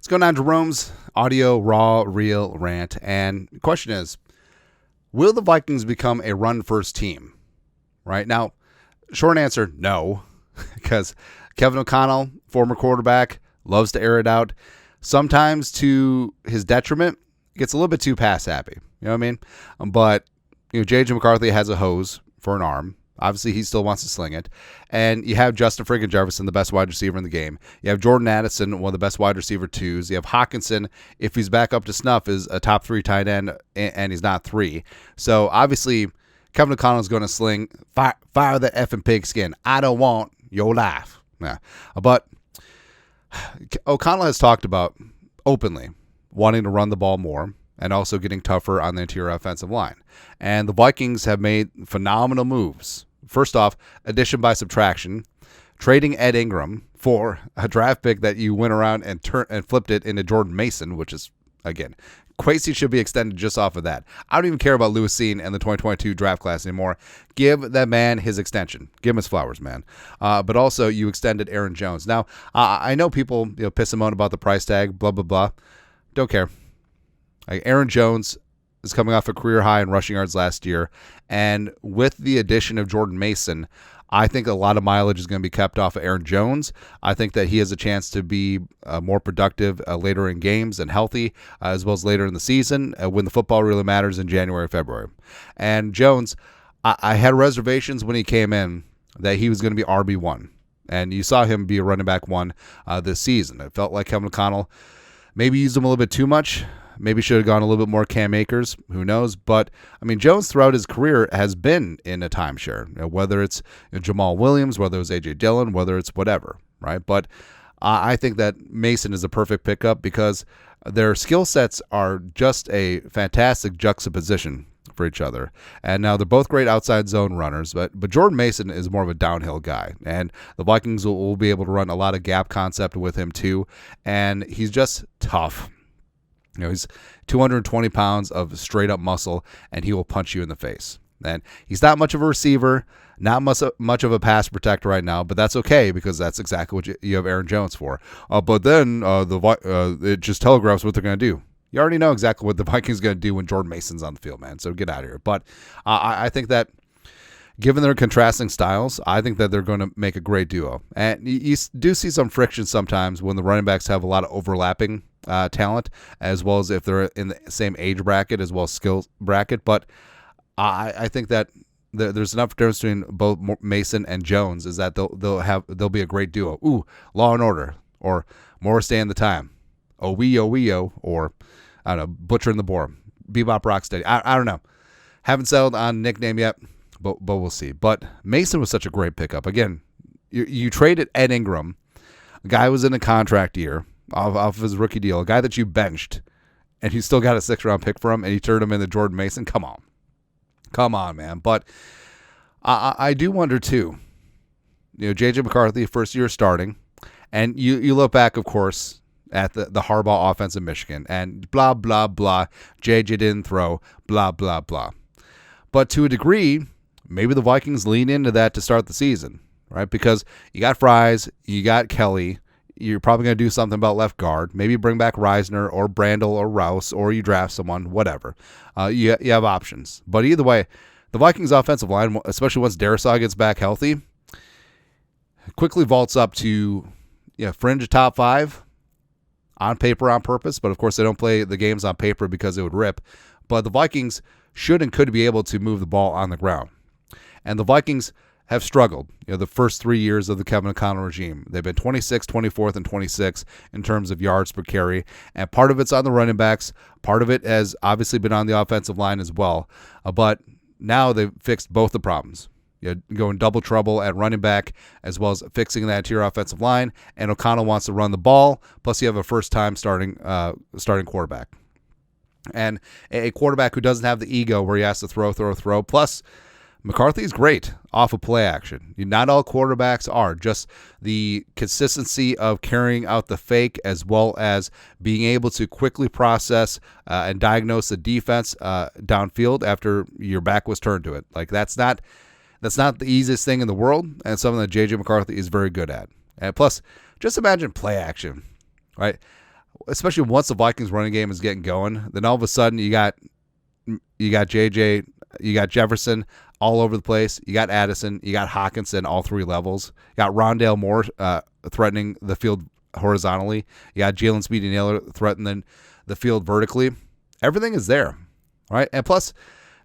What's going on, Jerome's audio, raw, real rant? And the question is, will the Vikings become a run-first team? Right now, short answer, no, because Kevin O'Connell, former quarterback, loves to air it out. Sometimes to his detriment, gets a little bit too pass happy. You know what I mean? But J.J. McCarthy has a hose for an arm. Obviously, he still wants to sling it. And you have Justin friggin' Jefferson, the best wide receiver in the game. You have Jordan Addison, one of the best wide receiver twos. You have Hawkinson, if he's back up to snuff, is a top 3 tight end, and he's not 3. So, obviously, Kevin O'Connell is going to sling, fire that effing pigskin. I don't want your life. Yeah. But O'Connell has talked about, openly, wanting to run the ball more and also getting tougher on the interior offensive line. And the Vikings have made phenomenal moves. First off, addition by subtraction, trading Ed Ingram for a draft pick that you went around and flipped it into Jordan Mason, which is, again, Kwesi should be extended just off of that. I don't even care about Lewis Cine and the 2022 draft class anymore. Give that man his extension. Give him his flowers, man. But also, you extended Aaron Jones. Now, I know people piss and moan about the price tag, blah, blah, blah. Don't care. Aaron Jones is coming off a career high in rushing yards last year, and with the addition of Jordan Mason, I think a lot of mileage is going to be kept off of Aaron Jones. I think that he has a chance to be more productive later in games and healthy, as well as later in the season when the football really matters in January, February. And Jones, I had reservations when he came in that he was going to be RB1, and you saw him be a running back 1 this season. It felt like Kevin O'Connell maybe used him a little bit too much. Maybe should have gone a little bit more Cam Akers. Who knows? But, I mean, Jones throughout his career has been in a timeshare, whether it's Jamal Williams, whether it's A.J. Dillon, whether it's whatever, right? But I think that Mason is a perfect pickup because their skill sets are just a fantastic juxtaposition for each other. And now they're both great outside zone runners, but Jordan Mason is more of a downhill guy. And the Vikings will be able to run a lot of gap concept with him too. And he's just tough. He's 220 pounds of straight-up muscle, and he will punch you in the face. And he's not much of a receiver, not much of a pass protector right now, but that's okay because that's exactly what you have Aaron Jones for. But then it just telegraphs what they're going to do. You already know exactly what the Vikings are going to do when Jordan Mason's on the field, man, so get out of here. But I think that given their contrasting styles, I think that they're going to make a great duo. And you do see some friction sometimes when the running backs have a lot of overlapping talent, as well as if they're in the same age bracket as well as skill bracket. But I think that there's enough difference between both Mason and Jones is that they'll be a great duo. Ooh, Law and Order, or Morris Day and the Time, oh, or I don't know, Butcher and the Boar, Bebop Rocksteady. I don't know. Haven't settled on nickname yet, but we'll see. But Mason was such a great pickup. Again, you traded Ed Ingram, a guy who was in a contract year, off of his rookie deal, a guy that you benched, and you still got a 6th-round pick for him, and you turned him into Jordan Mason. Come on, man. But I do wonder too. J.J. McCarthy, first year starting, and you look back, of course, at the Harbaugh offense in Michigan, and blah blah blah. J.J. didn't throw, blah blah blah. But to a degree, maybe the Vikings lean into that to start the season, right? Because you got Fries, you got Kelly. You're probably going to do something about left guard. Maybe bring back Reisner or Brandel or Rouse, or you draft someone, whatever. You have options. But either way, the Vikings offensive line, especially once Darisaw gets back healthy, quickly vaults up to fringe top 5 on paper on purpose. But, of course, they don't play the games on paper because it would rip. But the Vikings should and could be able to move the ball on the ground. And the Vikings have struggled, the first 3 years of the Kevin O'Connell regime. They've been 26th, 24th, and 26th in terms of yards per carry. And part of it's on the running backs. Part of it has obviously been on the offensive line as well. But now they've fixed both the problems. Going double trouble at running back, as well as fixing that interior offensive line. And O'Connell wants to run the ball. Plus, you have a first-time starting quarterback. And a quarterback who doesn't have the ego where he has to throw. Plus, McCarthy's great off of play action. Not all quarterbacks are. Just the consistency of carrying out the fake, as well as being able to quickly process and diagnose the defense downfield after your back was turned to it. Like that's not the easiest thing in the world, and something that J.J. McCarthy is very good at. And plus, just imagine play action, right? especially once the Vikings running game is getting going, then all of a sudden you got JJ, you got Jefferson all over the place. You got Addison, you got Hawkinson, all three levels. You got Rondale Moore threatening the field horizontally. You got Jalen Speedy Naylor threatening the field vertically. Everything is there, right? And plus,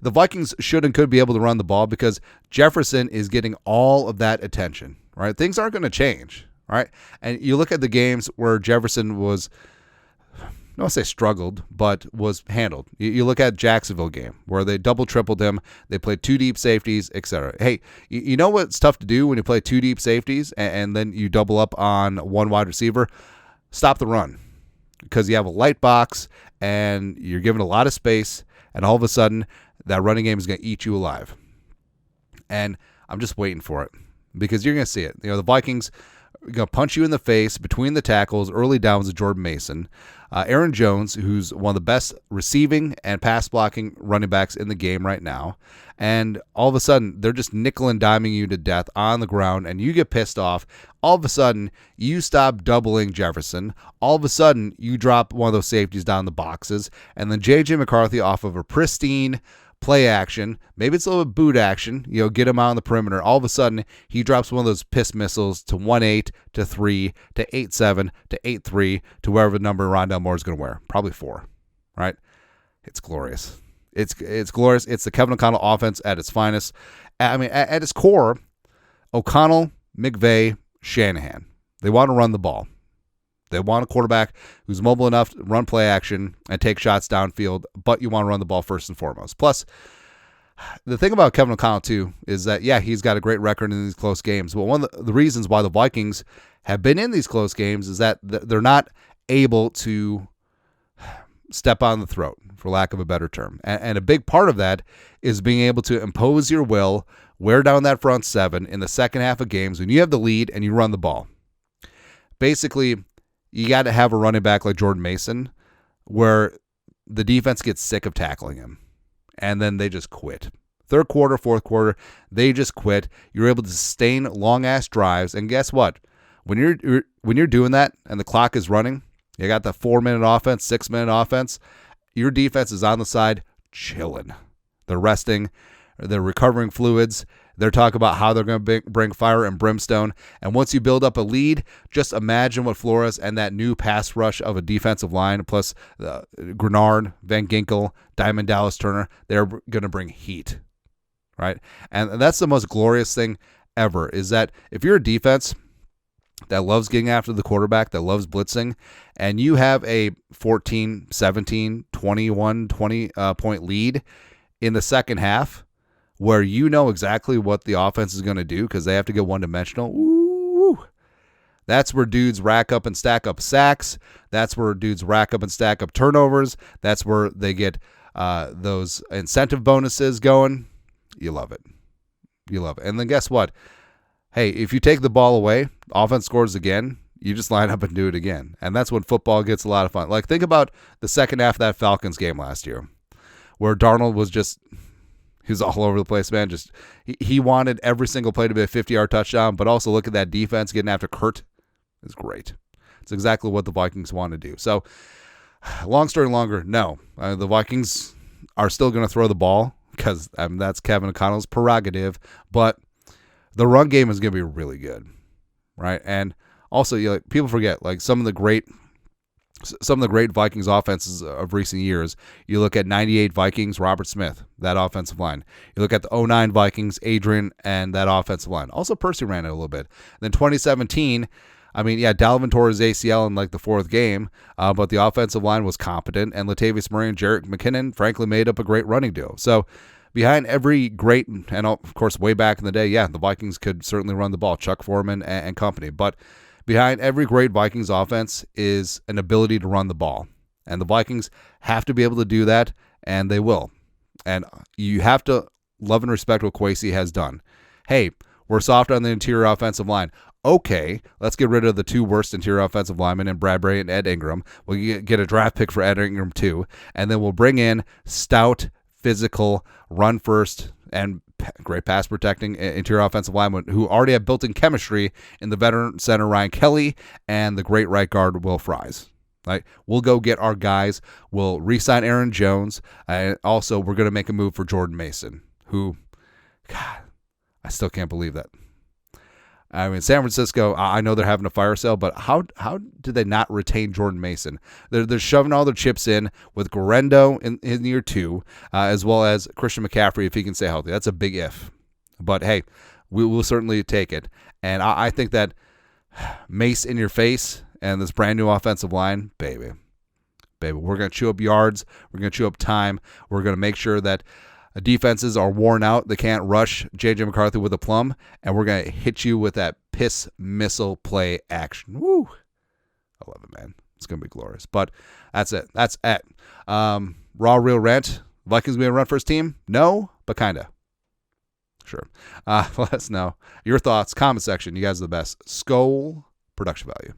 the Vikings should and could be able to run the ball because Jefferson is getting all of that attention, right? Things aren't going to change, right? And you look at the games where Jefferson was, I don't want to say struggled, but was handled. You look at Jacksonville game where they double-tripled him. They played two deep safeties, etc. Hey, you know what's tough to do when you play two deep safeties and then you double up on one wide receiver? Stop the run because you have a light box and you're given a lot of space, and all of a sudden that running game is going to eat you alive. And I'm just waiting for it because you're going to see it. The Vikings are going to punch you in the face between the tackles, early downs of Jordan Mason. Aaron Jones, who's one of the best receiving and pass blocking running backs in the game right now. And all of a sudden, they're just nickel and diming you to death on the ground, and you get pissed off. All of a sudden, you stop doubling Jefferson. All of a sudden, you drop one of those safeties down the boxes, and then J.J. McCarthy off of a pristine play action, maybe it's a little bit boot action, get him out on the perimeter. All of a sudden, he drops one of those piss missiles to 1-8, to 3, to 8-7, to 8-3, to wherever the number Rondale Moore is going to wear. Probably 4, right? It's glorious. It's glorious. It's the Kevin O'Connell offense at its finest. I mean, at its core, O'Connell, McVay, Shanahan. They want to run the ball. They want a quarterback who's mobile enough to run play action and take shots downfield, but you want to run the ball first and foremost. Plus, the thing about Kevin O'Connell, too, is that, yeah, he's got a great record in these close games. But one of the reasons why the Vikings have been in these close games is that they're not able to step on the throat, for lack of a better term. And a big part of that is being able to impose your will, wear down that front seven in the second half of games when you have the lead and you run the ball. Basically, you got to have a running back like Jordan Mason where the defense gets sick of tackling him, and then they just quit. Third quarter, fourth quarter, they just quit. You're able to sustain long-ass drives, and guess what? When you're doing that and the clock is running, you got the 4-minute offense, 6-minute offense, your defense is on the side chilling. They're resting. They're recovering fluids. They're talking about how they're going to bring fire and brimstone. And once you build up a lead, just imagine what Flores and that new pass rush of a defensive line, plus Grenard, Van Ginkel, Diamond Dallas Turner, they're going to bring heat, right? And that's the most glorious thing ever, is that if you're a defense that loves getting after the quarterback, that loves blitzing, and you have a 14, 17, 21, 20 point lead in the second half, where you know exactly what the offense is going to do because they have to get one-dimensional. Ooh, that's where dudes rack up and stack up sacks. That's where dudes rack up and stack up turnovers. That's where they get those incentive bonuses going. You love it. You love it. And then guess what? Hey, if you take the ball away, offense scores again, you just line up and do it again. And that's when football gets a lot of fun. Like, think about the second half of that Falcons game last year where Darnold was just... he was all over the place, man. Just he wanted every single play to be a 50-yard touchdown, but also look at that defense getting after Kurt. It's great. It's exactly what the Vikings want to do. So, long story longer, no. The Vikings are still going to throw the ball because that's Kevin O'Connell's prerogative, but the run game is going to be really good, right? And also, people forget, like some of the great Vikings offenses of recent years. You look at 98 Vikings, Robert Smith, that offensive line. You look at the 09 Vikings, Adrian, and that offensive line. Also, Percy ran it a little bit. Then 2017, Dalvin tore his ACL in like the fourth game, but the offensive line was competent, and Latavius Murray and Jerick McKinnon, frankly, made up a great running duo. So behind every great, and of course, way back in the day, the Vikings could certainly run the ball, Chuck Foreman and company, but behind every great Vikings offense is an ability to run the ball. And the Vikings have to be able to do that, and they will. And you have to love and respect what Kwesi has done. Hey, we're soft on the interior offensive line. Okay, let's get rid of the two worst interior offensive linemen in Bradbury and Ed Ingram. We'll get a draft pick for Ed Ingram too. And then we'll bring in stout, physical, run first, and great pass protecting interior offensive linemen who already have built-in chemistry in the veteran center Ryan Kelly and the great right guard Will Fries. Like, we'll go get our guys. We'll re-sign Aaron Jones. And also, we're going to make a move for Jordan Mason, who, God, I still can't believe that. I mean, San Francisco, I know they're having a fire sale, but how did they not retain Jordan Mason? They're shoving all their chips in with Guerrero in year 2, as well as Christian McCaffrey if he can stay healthy. That's a big if. But, hey, we will certainly take it. And I think that Mace in your face and this brand new offensive line, baby, we're going to chew up yards. We're going to chew up time. We're going to make sure that defenses are worn out. They can't rush J.J. McCarthy with a plum, and we're going to hit you with that piss missile play action. Woo! I love it, man. It's going to be glorious. But that's it. That's it. Raw, real rant. Vikings going to run first team? No, but kind of. Sure. Let us know your thoughts. Comment section. You guys are the best. Skol production value.